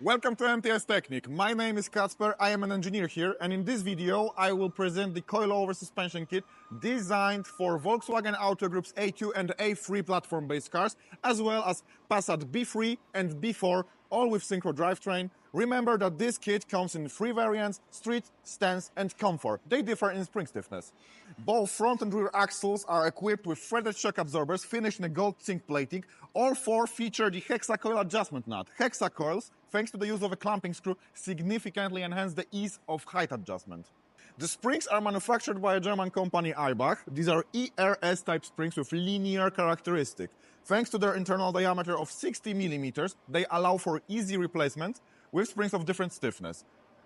Welcome to MTS Technik. My name is Kacper, I am an engineer here, and in this video I will present the coilover suspension kit designed for Volkswagen Auto Group's A2 and A3 platform-based cars, as well as Passat B3 and B4, all with synchro drivetrain. Remember that this kit comes in three variants: street, stance and comfort. They differ in spring stiffness. Both front and rear axles are equipped with threaded shock absorbers finished in a gold zinc plating. All four feature the hexacoil adjustment nut. Hexacoils, thanks to the use of a clamping screw, significantly enhance the ease of height adjustment. The springs are manufactured by a German company, eibach. These are ERS type springs with linear characteristic. Thanks to their internal diameter of 60 mm, they allow for easy replacement with springs of different stiffness.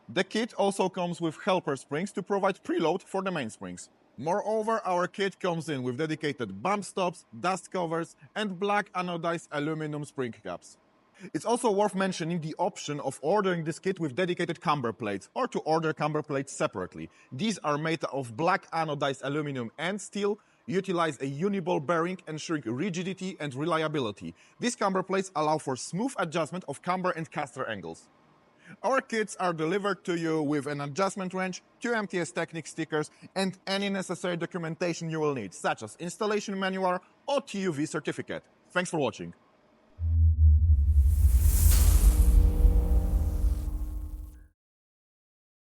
The kit also comes with helper springs to provide preload for the main springs. Moreover, our kit comes in with dedicated bump stops, dust covers and black anodized aluminum spring caps. It's also worth mentioning the option of ordering this kit with dedicated camber plates, or to order camber plates separately. These are made of black anodized aluminum and steel, utilize a uniball bearing, ensuring rigidity and reliability. These camber plates allow for smooth adjustment of camber and caster angles. Our kits are delivered to you with an adjustment wrench, 2 MTS Technik stickers and any necessary documentation you will need, such as installation manual or TUV certificate. Thanks for watching.